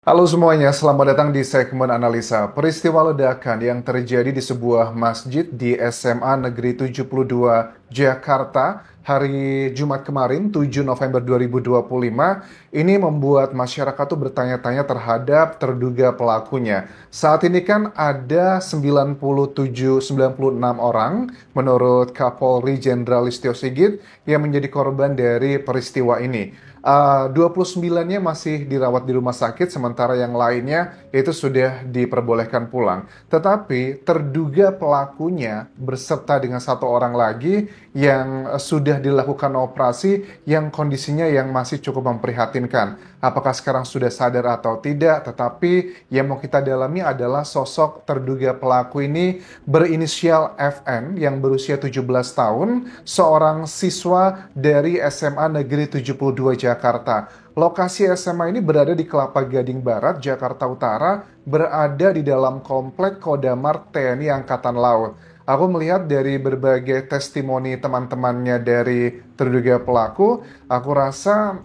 Halo semuanya, selamat datang di segmen analisa. Peristiwa ledakan yang terjadi di sebuah masjid di SMA Negeri 72 Jakarta hari Jumat kemarin, 7 November 2025, ini membuat masyarakat tuh bertanya-tanya terhadap terduga pelakunya. Saat ini kan ada 96 orang menurut Kapolri Jenderal Listio Sigit yang menjadi korban dari peristiwa ini. 29-nya masih dirawat di rumah sakit, sementara yang lainnya itu sudah diperbolehkan pulang. Tetapi terduga pelakunya berserta dengan satu orang lagi yang sudah dilakukan operasi yang kondisinya yang masih cukup memprihatinkan. Apakah sekarang sudah sadar atau tidak, tetapi yang mau kita dalami adalah sosok terduga pelaku ini berinisial FN yang berusia 17 tahun, seorang siswa dari SMA Negeri 72 Jakarta. Lokasi SMA ini berada di Kelapa Gading Barat, Jakarta Utara, berada di dalam komplek Kodamar TNI Angkatan Laut. Aku melihat dari berbagai testimoni teman-temannya dari terduga pelaku, aku rasa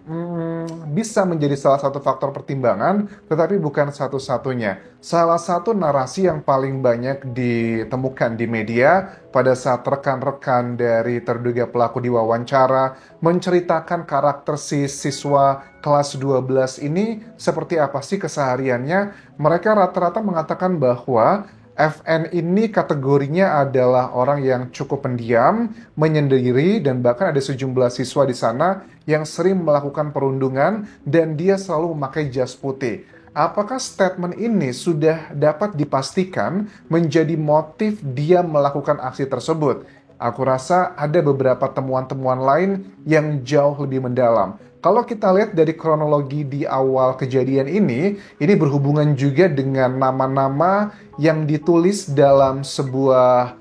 bisa menjadi salah satu faktor pertimbangan, tetapi bukan satu-satunya. Salah satu narasi yang paling banyak ditemukan di media pada saat rekan-rekan dari terduga pelaku diwawancara menceritakan karakter si siswa kelas 12 ini seperti apa sih kesehariannya. Mereka rata-rata mengatakan bahwa FN ini kategorinya adalah orang yang cukup pendiam, menyendiri, dan bahkan ada sejumlah siswa di sana yang sering melakukan perundungan dan dia selalu memakai jas putih. Apakah statement ini sudah dapat dipastikan menjadi motif dia melakukan aksi tersebut? Aku rasa ada beberapa temuan-temuan lain yang jauh lebih mendalam. Kalau kita lihat dari kronologi di awal kejadian ini berhubungan juga dengan nama-nama yang ditulis dalam sebuah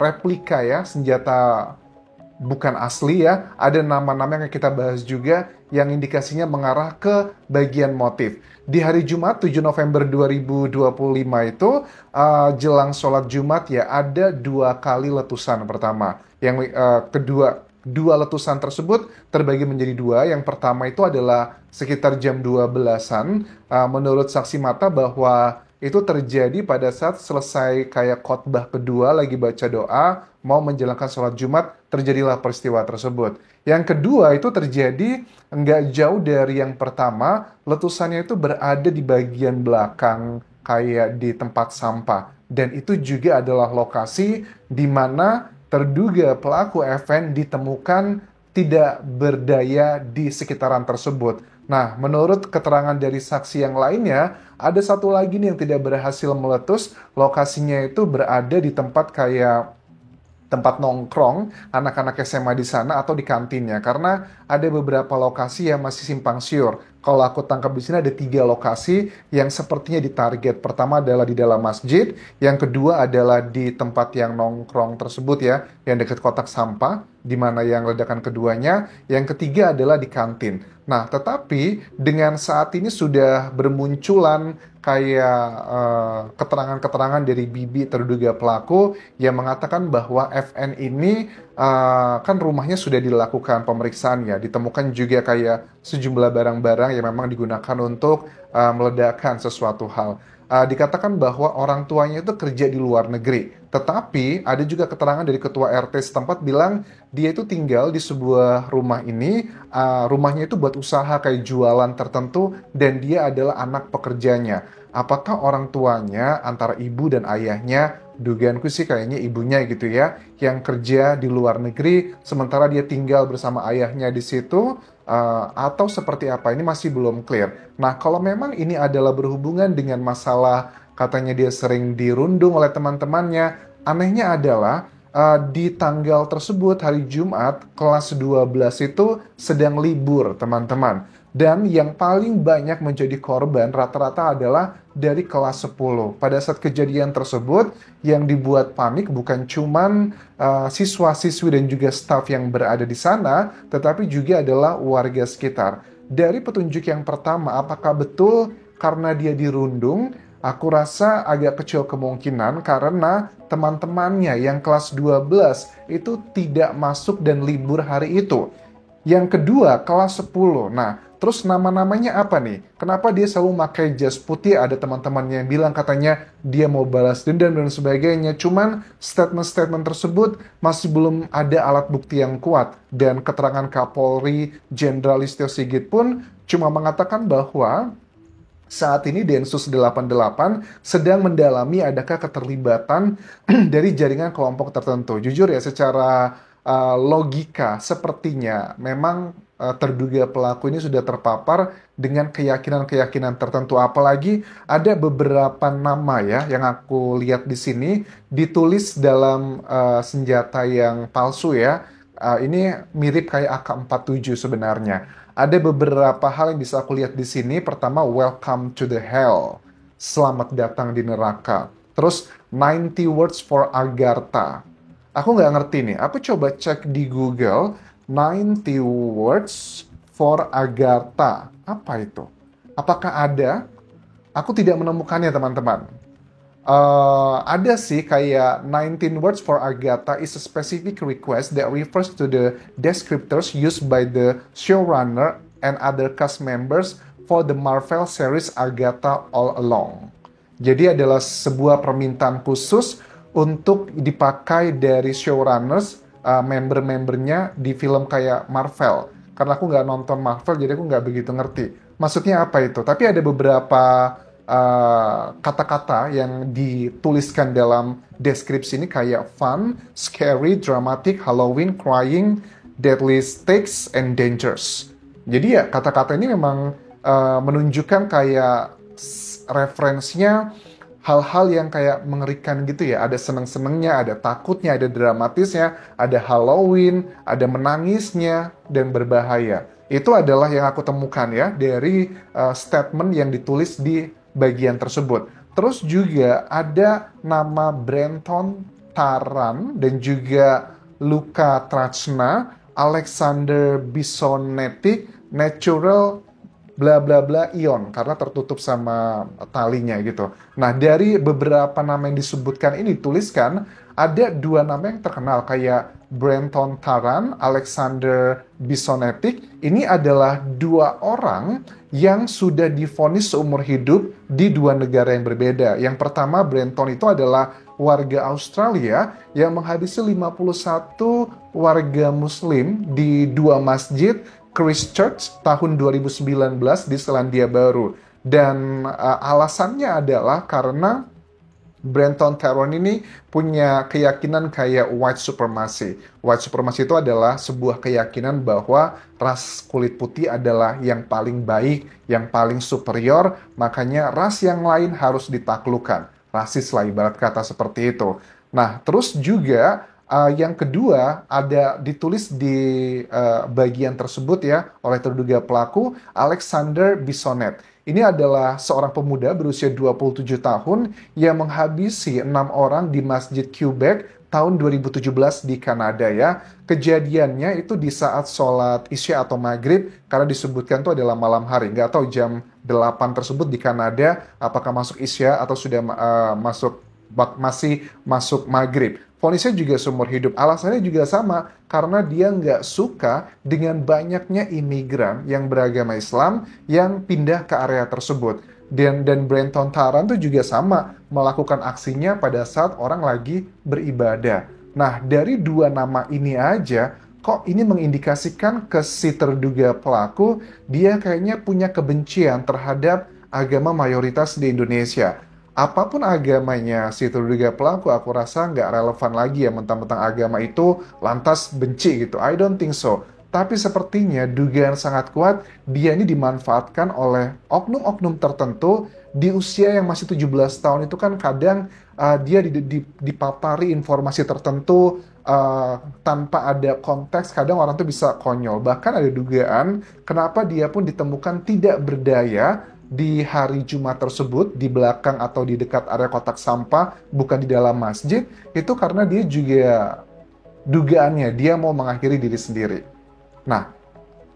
replika ya, senjata bukan asli ya. Ada nama-nama yang kita bahas juga yang indikasinya mengarah ke bagian motif. Di hari Jumat 7 November 2025 itu jelang sholat Jumat ya ada 2 kali letusan pertama. Yang dua letusan tersebut terbagi menjadi 2. Yang pertama itu adalah sekitar jam 12-an. Menurut saksi mata bahwa itu terjadi pada saat selesai kayak khotbah kedua lagi baca doa, mau menjalankan sholat Jumat, terjadilah peristiwa tersebut. Yang kedua itu terjadi nggak jauh dari yang pertama, letusannya itu berada di bagian belakang kayak di tempat sampah. Dan itu juga adalah lokasi di mana terduga pelaku FN ditemukan tidak berdaya di sekitaran tersebut. Nah, menurut keterangan dari saksi yang lainnya, ada satu lagi nih yang tidak berhasil meletus. Lokasinya itu berada di tempat kayak tempat nongkrong anak-anak SMA di sana atau di kantinnya, karena ada beberapa lokasi yang masih simpang siur. Kalau aku tangkap di sini ada 3 lokasi yang sepertinya ditarget. Pertama adalah di dalam masjid, yang kedua adalah di tempat yang nongkrong tersebut ya, yang dekat kotak sampah, di mana yang ledakan keduanya, yang ketiga adalah di kantin. Nah, tetapi dengan saat ini sudah bermunculan kayak keterangan-keterangan dari bibi terduga pelaku yang mengatakan bahwa FN ini kan rumahnya sudah dilakukan pemeriksaan ya, ditemukan juga kayak sejumlah barang-barang yang memang digunakan untuk meledakkan sesuatu hal. Dikatakan bahwa orang tuanya itu kerja di luar negeri. Tetapi ada juga keterangan dari ketua RT setempat bilang dia itu tinggal di sebuah rumah ini, rumahnya itu buat usaha kayak jualan tertentu dan dia adalah anak pekerjanya. Apakah orang tuanya antara ibu dan ayahnya, dugaanku sih kayaknya ibunya gitu ya, yang kerja di luar negeri sementara dia tinggal bersama ayahnya di situ, atau seperti apa, ini masih belum clear. Nah, kalau memang ini adalah berhubungan dengan masalah katanya dia sering dirundung oleh teman-temannya, anehnya adalah di tanggal tersebut hari Jumat kelas 12 itu sedang libur teman-teman. Dan yang paling banyak menjadi korban rata-rata adalah dari kelas 10. Pada saat kejadian tersebut yang dibuat panik bukan cuman siswa-siswi dan juga staf yang berada di sana, tetapi juga adalah warga sekitar. Dari petunjuk yang pertama, apakah betul karena dia dirundung? Aku rasa agak kecil kemungkinan karena teman-temannya yang kelas 12 itu tidak masuk dan libur hari itu. Yang kedua, kelas 10. Nah, Terus nama-namanya apa nih? Kenapa dia selalu pakai jas putih? Ada teman-temannya yang bilang katanya dia mau balas dendam dan sebagainya. Cuman statement-statement tersebut masih belum ada alat bukti yang kuat. Dan keterangan Kapolri Jenderal Listio Sigit pun cuma mengatakan bahwa saat ini Densus 88 sedang mendalami adakah keterlibatan dari jaringan kelompok tertentu. Jujur ya, secara logika sepertinya memang terduga pelaku ini sudah terpapar dengan keyakinan-keyakinan tertentu. Apalagi ada beberapa nama ya yang aku lihat di sini ditulis dalam senjata yang palsu ya. Ini mirip kayak AK-47 sebenarnya. Ada beberapa hal yang bisa aku lihat di sini. Pertama, welcome to the hell. Selamat datang di neraka. Terus, 90 words for Agartha. Aku nggak ngerti nih. Aku coba cek di Google, 90 words for Agartha. Apa itu? Apakah ada? Aku tidak menemukannya, teman-teman. Ada sih kayak 19 words for Agatha is a specific request that refers to the descriptors used by the showrunner and other cast members for the Marvel series Agatha All Along. Jadi adalah sebuah permintaan khusus untuk dipakai dari showrunners, member-membernya di film kayak Marvel. Karena aku nggak nonton Marvel, jadi aku nggak begitu ngerti. Maksudnya apa itu? Tapi ada beberapa kata-kata yang dituliskan dalam deskripsi ini kayak fun, scary, dramatic, Halloween, crying, deadly stakes, and dangerous. Jadi ya kata-kata ini memang menunjukkan kayak referensinya hal-hal yang kayak mengerikan gitu ya. Ada seneng-senengnya, ada takutnya, ada dramatisnya, ada Halloween, ada menangisnya, dan berbahaya. Itu adalah yang aku temukan ya dari statement yang ditulis di bagian tersebut. Terus juga ada nama Brenton Taran dan juga Luka Trachna, Alexander Bisonetic, Natural bla bla bla Ion karena tertutup sama talinya gitu. Nah, dari beberapa nama yang disebutkan ini tuliskan ada dua nama yang terkenal kayak Brenton Taran, Alexander Bisonetic. Ini adalah dua orang yang sudah divonis seumur hidup di dua negara yang berbeda. Yang pertama, Brenton itu adalah warga Australia yang menghabisi 51 warga muslim di dua masjid Christchurch tahun 2019 di Selandia Baru. Dan alasannya adalah karena Brenton Taran ini punya keyakinan kayak white supremacy. White supremacy itu adalah sebuah keyakinan bahwa ras kulit putih adalah yang paling baik, yang paling superior, makanya ras yang lain harus ditaklukkan. Rasis lah ibarat kata seperti itu. Nah, terus juga yang kedua ada ditulis di bagian tersebut ya oleh terduga pelaku Alexander Bisonet. Ini adalah seorang pemuda berusia 27 tahun yang menghabisi 6 orang di Masjid Quebec tahun 2017 di Kanada ya. Kejadiannya itu di saat sholat Isya atau Maghrib karena disebutkan itu adalah malam hari. Nggak tahu jam 8 tersebut di Kanada apakah masuk Isya atau sudah masih masuk Maghrib. Vonisnya juga seumur hidup. Alasannya juga sama, karena dia nggak suka dengan banyaknya imigran yang beragama Islam yang pindah ke area tersebut. Dan Brenton Taran tuh juga sama, melakukan aksinya pada saat orang lagi beribadah. Nah, dari dua nama ini aja, kok ini mengindikasikan ke si terduga pelaku, dia kayaknya punya kebencian terhadap agama mayoritas di Indonesia. Apapun agamanya si terduga pelaku, aku rasa nggak relevan lagi ya mentang-mentang agama itu lantas benci gitu. I don't think so. Tapi sepertinya dugaan sangat kuat dia ini dimanfaatkan oleh oknum-oknum tertentu di usia yang masih 17 tahun itu kan kadang dia dipapari informasi tertentu tanpa ada konteks, kadang orang tuh bisa konyol. Bahkan ada dugaan kenapa dia pun ditemukan tidak berdaya di hari Jumat tersebut, di belakang atau di dekat area kotak sampah, bukan di dalam masjid, itu karena dia juga dugaannya, dia mau mengakhiri diri sendiri. Nah,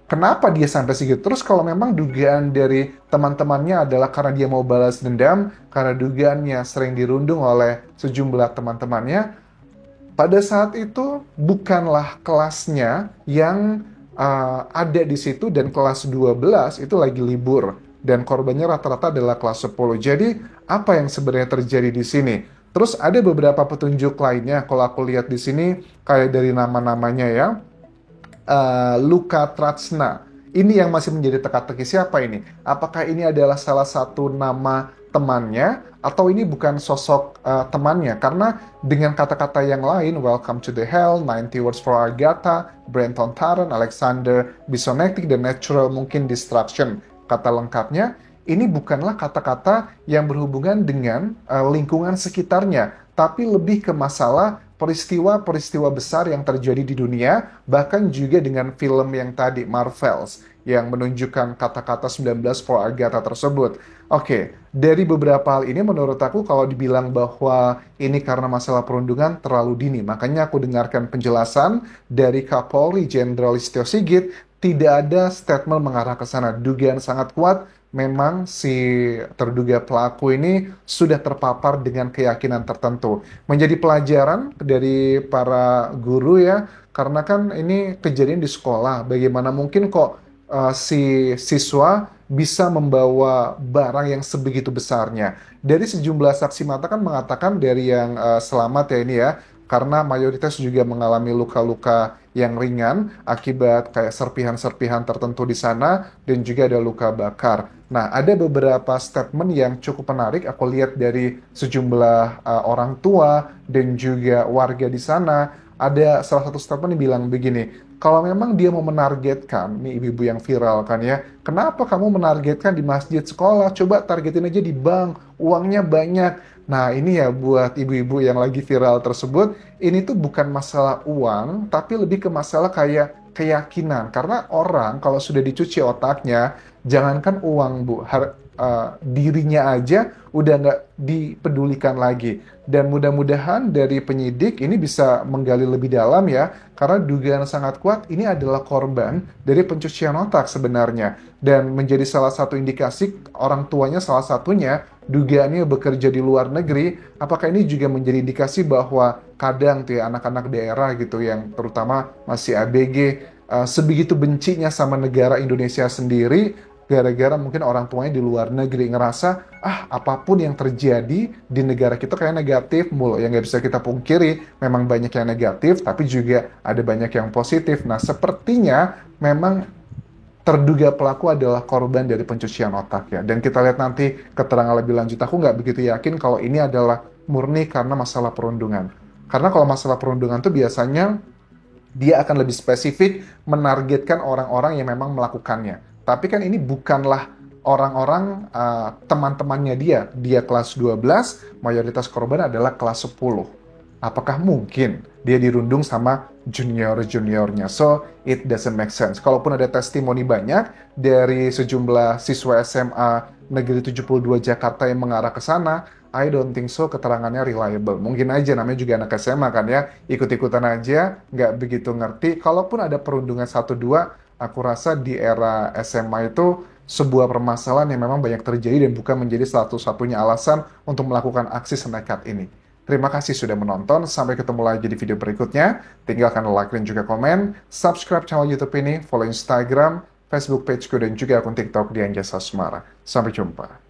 kenapa dia sampai segitu? Terus kalau memang dugaan dari teman-temannya adalah karena dia mau balas dendam, karena dugaannya sering dirundung oleh sejumlah teman-temannya, pada saat itu bukanlah kelasnya yang ada di situ dan kelas 12 itu lagi libur dan korbannya rata-rata adalah kelas 10. Jadi apa yang sebenarnya terjadi di sini? Terus ada beberapa petunjuk lainnya kalau aku lihat di sini kayak dari nama-namanya ya. Luka Tratsna. Ini yang masih menjadi teka-teki, siapa ini? Apakah ini adalah salah satu nama temannya atau ini bukan sosok temannya? Karena dengan kata-kata yang lain, Welcome to the Hell, 90 Words for Agatha, Brenton Tarrant, Alexander Bisonetic, The Natural, mungkin Distraction. Kata lengkapnya, ini bukanlah kata-kata yang berhubungan dengan lingkungan sekitarnya, tapi lebih ke masalah peristiwa-peristiwa besar yang terjadi di dunia, bahkan juga dengan film yang tadi, Marvels, yang menunjukkan kata-kata 19 for Agatha tersebut. Oke, dari beberapa hal ini menurut aku kalau dibilang bahwa ini karena masalah perundungan terlalu dini, makanya aku dengarkan penjelasan dari Kapolri Jenderal Listio Sigit, tidak ada statement mengarah ke sana. Dugaan sangat kuat memang si terduga pelaku ini sudah terpapar dengan keyakinan tertentu. Menjadi pelajaran dari para guru ya, karena kan ini kejadian di sekolah. Bagaimana mungkin kok si siswa bisa membawa barang yang sebegitu besarnya. Dari sejumlah saksi mata kan mengatakan dari yang selamat ya ini ya, karena mayoritas juga mengalami luka-luka yang ringan akibat kayak serpihan-serpihan tertentu di sana dan juga ada luka bakar. Nah, ada beberapa statement yang cukup menarik aku lihat dari sejumlah orang tua dan juga warga di sana. Ada salah satu statement yang bilang begini, kalau memang dia mau menargetkan, nih ibu-ibu yang viral kan ya, kenapa kamu menargetkan di masjid sekolah? Coba targetin aja di bank, uangnya banyak. Nah, ini ya buat ibu-ibu yang lagi viral tersebut, ini tuh bukan masalah uang, tapi lebih ke masalah kayak keyakinan. Karena orang kalau sudah dicuci otaknya, jangankan uang bu, dirinya aja udah nggak dipedulikan lagi. Dan mudah-mudahan dari penyidik ini bisa menggali lebih dalam ya, karena dugaan sangat kuat ini adalah korban dari pencucian otak sebenarnya. Dan menjadi salah satu indikasi orang tuanya salah satunya dugaannya bekerja di luar negeri, apakah ini juga menjadi indikasi bahwa kadang tuh ya anak-anak daerah gitu yang terutama masih ABG sebegitu bencinya sama negara Indonesia sendiri gara-gara mungkin orang tuanya di luar negeri ngerasa apapun yang terjadi di negara kita kayak negatif mulu, yang nggak bisa kita pungkiri memang banyak yang negatif tapi juga ada banyak yang positif. Nah sepertinya memang terduga pelaku adalah korban dari pencucian otak ya. Dan kita lihat nanti keterangan lebih lanjut. Aku nggak begitu yakin kalau ini adalah murni karena masalah perundungan. Karena kalau masalah perundungan tuh biasanya dia akan lebih spesifik menargetkan orang-orang yang memang melakukannya. Tapi kan ini bukanlah orang-orang teman-temannya dia. Dia kelas 12, mayoritas korban adalah kelas 10. Apakah mungkin dia dirundung sama junior-juniornya? So, it doesn't make sense. Kalaupun ada testimoni banyak dari sejumlah siswa SMA Negeri 72 Jakarta yang mengarah ke sana, I don't think so keterangannya reliable. Mungkin aja namanya juga anak SMA kan ya, ikut-ikutan aja, nggak begitu ngerti. Kalaupun ada perundungan 1-2, aku rasa di era SMA itu sebuah permasalahan yang memang banyak terjadi dan bukan menjadi satu-satunya alasan untuk melakukan aksi senekat ini. Terima kasih sudah menonton, sampai ketemu lagi di video berikutnya. Tinggalkan like dan juga komen, subscribe channel YouTube ini, follow Instagram, Facebook pageku dan juga akun TikTok Dian Jasa Sumara. Sampai jumpa.